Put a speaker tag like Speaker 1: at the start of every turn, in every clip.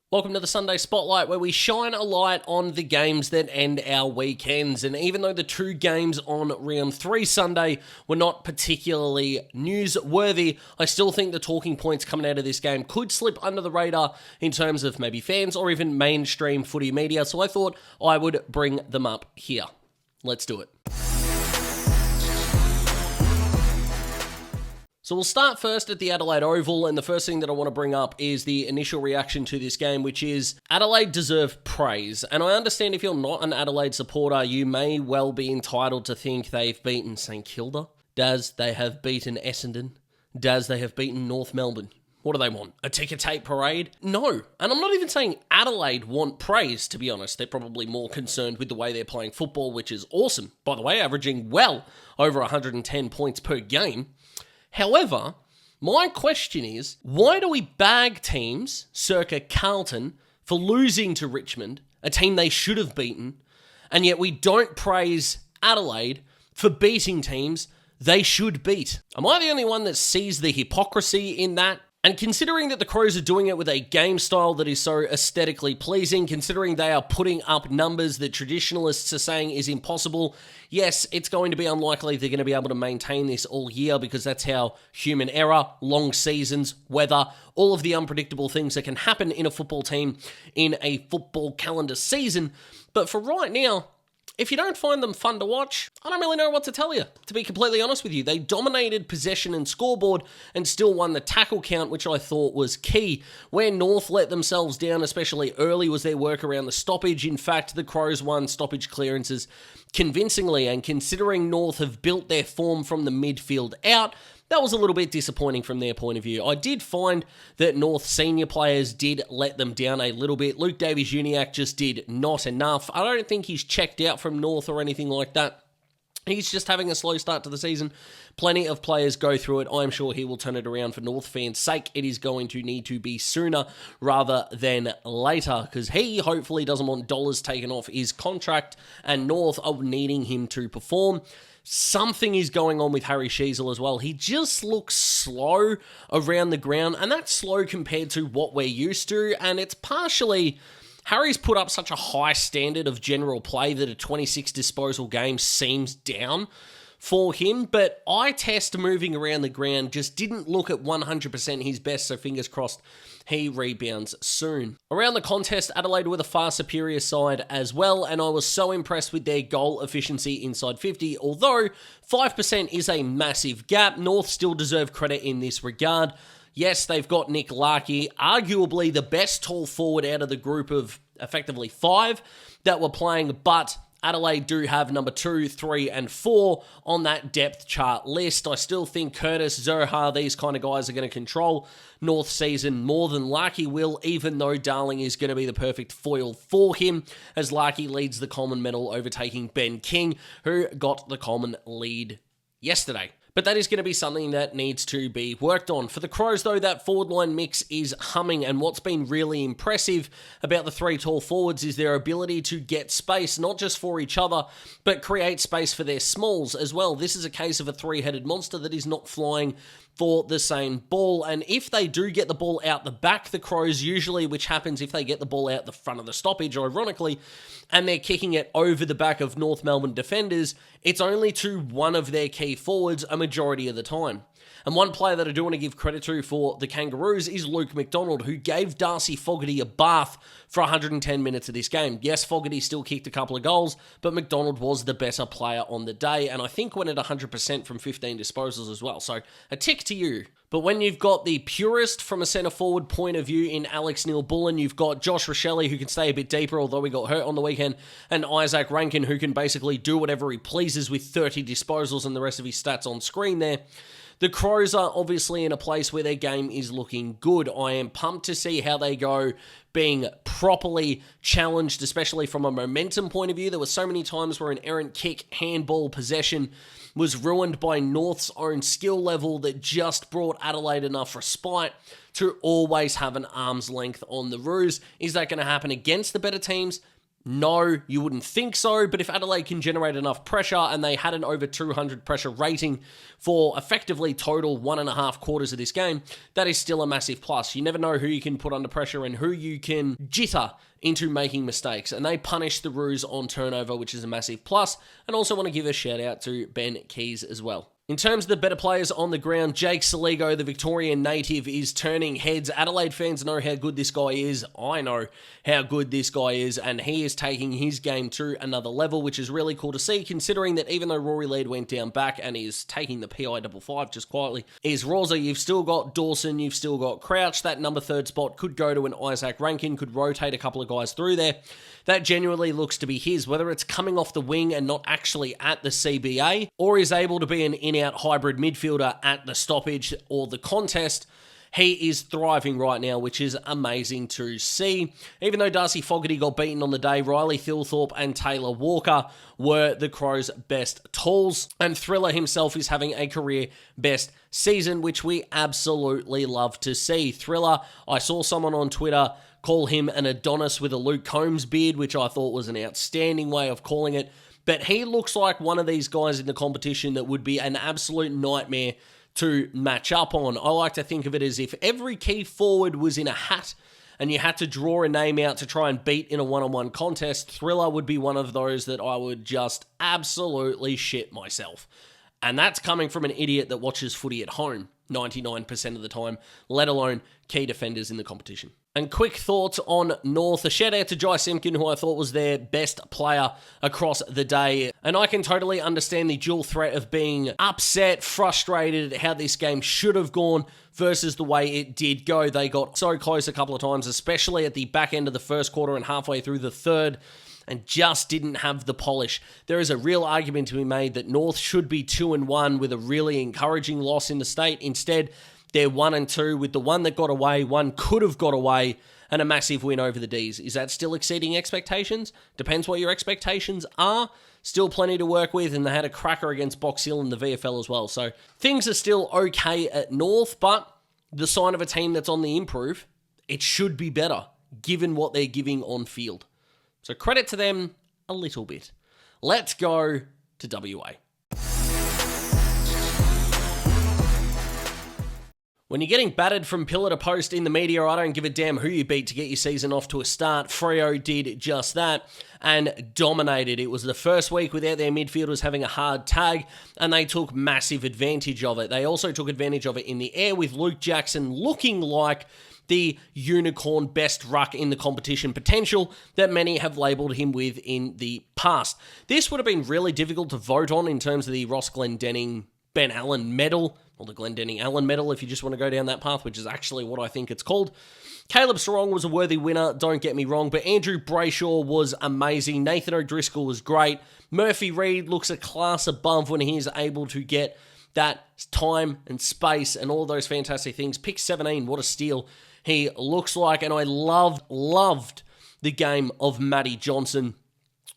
Speaker 1: Welcome to the Sunday Spotlight, where we shine a light on the games that end our weekends. And even though the two games on round 3 Sunday were not particularly newsworthy, I still think the talking points coming out of this game could slip under the radar in terms of maybe fans or even mainstream footy media. So I thought I would bring them up here. Let's do it. So we'll start first at the Adelaide Oval, and the first thing that I want to bring up is the initial reaction to this game, which is Adelaide deserve praise. And I understand if you're not an Adelaide supporter, you may well be entitled to think they've beaten St. Kilda. Does they have beaten Essendon? Does they have beaten North Melbourne? What do they want? A ticker tape parade? No. And I'm not even saying Adelaide want praise, to be honest. They're probably more concerned with the way they're playing football, which is awesome. By the way, averaging well over 110 points per game. However, my question is, why do we bag teams, circa Carlton, for losing to Richmond, a team they should have beaten, and yet we don't praise Adelaide for beating teams they should beat? Am I the only one that sees the hypocrisy in that? And considering that the Crows are doing it with a game style that is so aesthetically pleasing, considering they are putting up numbers that traditionalists are saying is impossible, yes, it's going to be unlikely they're going to be able to maintain this all year because that's how human error, long seasons, weather, all of the unpredictable things that can happen in a football team in a football calendar season. But for right now, if you don't find them fun to watch, I don't really know what to tell you, to be completely honest with you. They dominated possession and scoreboard and still won the tackle count, which I thought was key. Where North let themselves down, especially early, was their work around the stoppage. In fact, the Crows won stoppage clearances convincingly, and considering North have built their form from the midfield out, that was a little bit disappointing from their point of view. I did find that North senior players did let them down a little bit. Luke Davies-Uniacke just did not enough. I don't think he's checked out from North or anything like that. He's just having a slow start to the season. Plenty of players go through it. I'm sure he will turn it around for North fans' sake. It is going to need to be sooner rather than later, because he hopefully doesn't want dollars taken off his contract, and North are needing him to perform. Something is going on with Harry Sheezel as well. He just looks slow around the ground, and that's slow compared to what we're used to, and it's partially Harry's put up such a high standard of general play that a 26 disposal game seems down for him, but eye test moving around the ground just didn't look at 100% his best, so fingers crossed he rebounds soon. Around the contest, Adelaide were the far superior side as well, and I was so impressed with their goal efficiency inside 50, although 5% is a massive gap. North still deserve credit in this regard. Yes, they've got Nick Larkey, arguably the best tall forward out of the group of effectively 5 that were playing, but Adelaide do have number 2, 3, and 4 on that depth chart list. I still think Curtis, Zohar, these kind of guys are going to control North season more than Larkey will, even though Darling is going to be the perfect foil for him, as Larkey leads the Coleman medal, overtaking Ben King, who got the Coleman lead yesterday. But that is going to be something that needs to be worked on. For the Crows, though, that forward line mix is humming, and what's been really impressive about the 3 tall forwards is their ability to get space, not just for each other, but create space for their smalls as well. This is a case of a 3-headed monster that is not flying for the same ball, and if they do get the ball out the back, the Crows usually, which happens if they get the ball out the front of the stoppage, ironically, and they're kicking it over the back of North Melbourne defenders, it's only to one of their key forwards a majority of the time. And one player that I do want to give credit to for the Kangaroos is Luke McDonald, who gave Darcy Fogarty a bath for 110 minutes of this game. Yes, Fogarty still kicked a couple of goals, but McDonald was the better player on the day, and I think went at 100% from 15 disposals as well. So a tick to you. But when you've got the purist from a centre-forward point of view in Alex Neil-Bullen, you've got Josh Rochelle, who can stay a bit deeper, although he got hurt on the weekend, and Isaac Rankin, who can basically do whatever he pleases with 30 disposals and the rest of his stats on screen there. The Crows are obviously in a place where their game is looking good. I am pumped to see how they go being properly challenged, especially from a momentum point of view. There were so many times where an errant kick, handball, possession was ruined by North's own skill level that just brought Adelaide enough respite to always have an arm's length on the Roos. Is that going to happen against the better teams? No, you wouldn't think so, but if Adelaide can generate enough pressure and they had an over 200 pressure rating for effectively total 1.5 quarters of this game, that is still a massive plus. You never know who you can put under pressure and who you can jitter into making mistakes, and they punish the Roos on turnover, which is a massive plus. And also want to give a shout out to Ben Keys as well. In terms of the better players on the ground, Jake Saligo, the Victorian native, is turning heads. Adelaide fans know how good this guy is. I know how good this guy is, and he is taking his game to another level, which is really cool to see, considering that even though Rory Laird went down back and is taking the PI55 just quietly, is Rosa, you've still got Dawson, you've still got Crouch. That number 3 spot could go to an Isaac Rankin, could rotate a couple of guys through there. That genuinely looks to be his, whether it's coming off the wing and not actually at the CBA, or is able to be an in-out hybrid midfielder at the stoppage or the contest. He is thriving right now, which is amazing to see. Even though Darcy Fogarty got beaten on the day, Riley Thilthorpe and Taylor Walker were the Crows' best tools, and Thriller himself is having a career best season, which we absolutely love to see. Thriller, I saw someone on Twitter call him an Adonis with a Luke Combs beard, which I thought was an outstanding way of calling it. But he looks like one of these guys in the competition that would be an absolute nightmare to match up on. I like to think of it as if every key forward was in a hat and you had to draw a name out to try and beat in a one-on-one contest. Thriller would be one of those that I would just absolutely shit myself. And that's coming from an idiot that watches footy at home 99% of the time, let alone key defenders in the competition. And quick thoughts on North. A shout out to Jai Simpkin, who I thought was their best player across the day. And I can totally understand the dual threat of being upset, frustrated at how this game should have gone versus the way it did go. They got so close a couple of times, especially at the back end of the first quarter and halfway through the third, and just didn't have the polish. There is a real argument to be made that North should be 2-1 with a really encouraging loss in the state. Instead, they're 1-2 with the one that got away, one could have got away, and a massive win over the Ds. Is that still exceeding expectations? Depends what your expectations are. Still plenty to work with, and they had a cracker against Box Hill in the VFL as well. So things are still okay at North, but the sign of a team that's on the improve, it should be better, given what they're giving on field. So credit to them a little bit. Let's go to WA. When you're getting battered from pillar to post in the media, I don't give a damn who you beat to get your season off to a start. Freo did just that and dominated. It was the first week without their midfielders having a hard tag, and they took massive advantage of it. They also took advantage of it in the air with Luke Jackson looking like the unicorn best ruck in the competition potential that many have labelled him with in the past. This would have been really difficult to vote on in terms of the Ross Glendenning Ben Allen medal, or the Glendenning Allen medal if you just want to go down that path, which is actually what I think it's called. Caleb Sarong was a worthy winner, don't get me wrong, but Andrew Brayshaw was amazing. Nathan O'Driscoll was great. Murphy Reid looks a class above when he is able to get that time and space and all those fantastic things. Pick 17, what a steal he looks like. And I loved the game of Matty Johnson,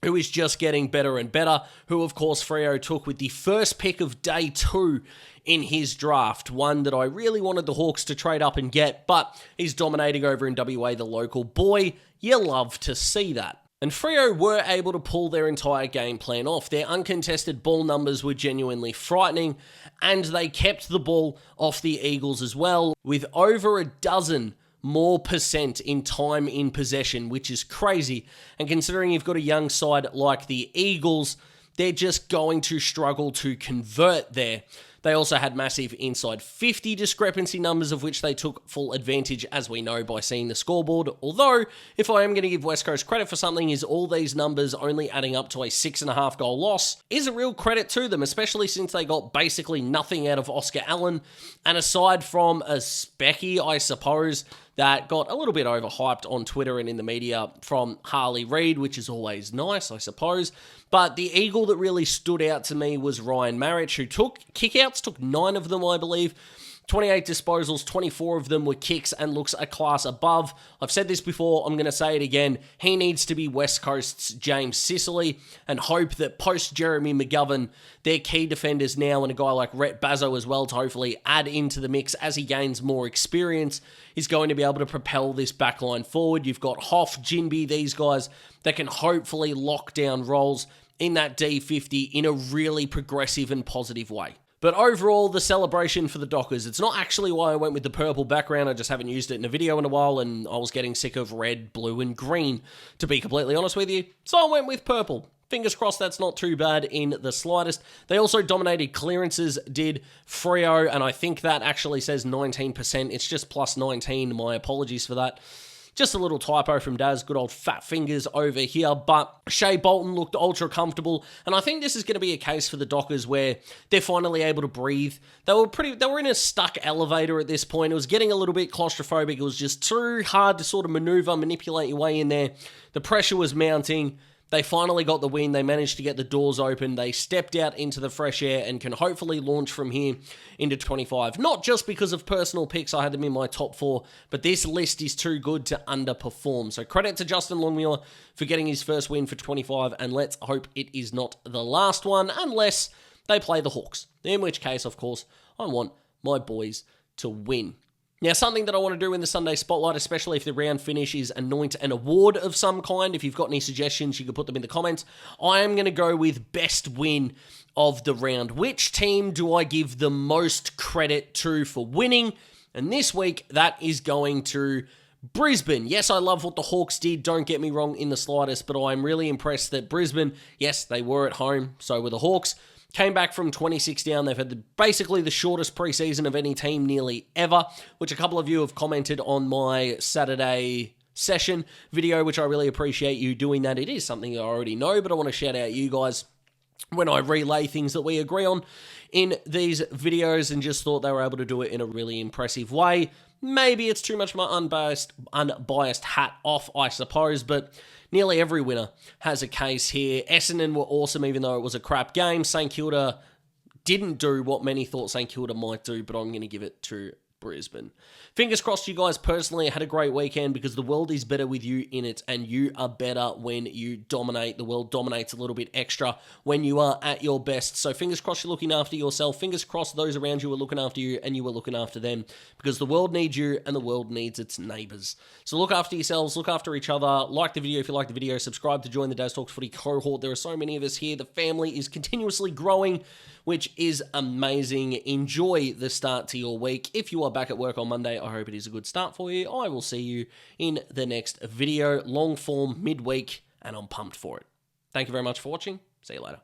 Speaker 1: who is just getting better and better, who of course Freo took with the first pick of day 2 in his draft, one that I really wanted the Hawks to trade up and get, but he's dominating over in WA, the local boy. You love to see that. And Freo were able to pull their entire game plan off. Their uncontested ball numbers were genuinely frightening, and they kept the ball off the Eagles as well, with over a dozen more percent in time in possession, which is crazy. And considering you've got a young side like the Eagles, they're just going to struggle to convert there. They also had massive inside 50 discrepancy numbers, of which they took full advantage, as we know, by seeing the scoreboard. Although, if I am going to give West Coast credit for something, is all these numbers only adding up to a 6.5 goal loss is a real credit to them, especially since they got basically nothing out of Oscar Allen. And aside from a specky, I suppose, that got a little bit overhyped on Twitter and in the media from Harley Reid, which is always nice, I suppose. But the Eagle that really stood out to me was Ryan Marich, who took kickouts, took 9 of them, I believe, 28 disposals, 24 of them were kicks and looks a class above. I've said this before, I'm going to say it again. He needs to be West Coast's James Sicily and hope that post Jeremy McGovern, their key defenders now and a guy like Rhett Bazzo as well to hopefully add into the mix as he gains more experience, is going to be able to propel this backline forward. You've got Hoff, Jinby, these guys that can hopefully lock down roles in that D50 in a really progressive and positive way. But overall, the celebration for the Dockers, it's not actually why I went with the purple background. I just haven't used it in a video in a while, and I was getting sick of red, blue, and green, to be completely honest with you. So I went with purple. Fingers crossed that's not too bad in the slightest. They also dominated clearances, did Freo, and I think that actually says 19%. It's just plus 19. My apologies for that. Just a little typo from Daz, good old fat fingers over here, but Shea Bolton looked ultra comfortable, and I think this is going to be a case for the Dockers where they're finally able to breathe. They were in a stuck elevator at this point. It was getting a little bit claustrophobic. It was just too hard to sort of maneuver, manipulate your way in there. The pressure was mounting. They finally got the win. They managed to get the doors open. They stepped out into the fresh air and can hopefully launch from here into 25. Not just because of personal picks, I had them in my top 4, but this list is too good to underperform. So credit to Justin Longmuir for getting his first win for 25, and let's hope it is not the last one, unless they play the Hawks. In which case, of course, I want my boys to win. Now, something that I want to do in the Sunday Spotlight, especially if the round finish, is anoint an award of some kind. If you've got any suggestions, you can put them in the comments. I am going to go with best win of the round. Which team do I give the most credit to for winning? And this week, that is going to Brisbane. Yes, I love what the Hawks did, don't get me wrong in the slightest, but I'm really impressed that Brisbane, yes, they were at home, so were the Hawks, came back from 26 down. They've had basically the shortest preseason of any team nearly ever, which a couple of you have commented on my Saturday session video, which I really appreciate you doing that. It is something I already know, but I want to shout out you guys when I relay things that we agree on in these videos, and just thought they were able to do it in a really impressive way. Maybe it's too much my unbiased hat off, I suppose, but nearly every winner has a case here. Essendon were awesome, even though it was a crap game. St. Kilda didn't do what many thought St. Kilda might do, but I'm going to give it to Brisbane. Fingers crossed you guys personally had a great weekend, because the world is better with you in it, and you are better when you dominate. The world dominates a little bit extra when you are at your best. So fingers crossed you're looking after yourself. Fingers crossed those around you are looking after you and you are looking after them, because the world needs you and the world needs its neighbours. So look after yourselves, look after each other. Like the video if you like the video. Subscribe to join the Daz Talks Footy cohort. There are so many of us here. The family is continuously growing, which is amazing. Enjoy the start to your week. If you are back at work on Monday, I hope it is a good start for you. I will see you in the next video, long form, midweek, and I'm pumped for it. Thank you very much for watching. See you later.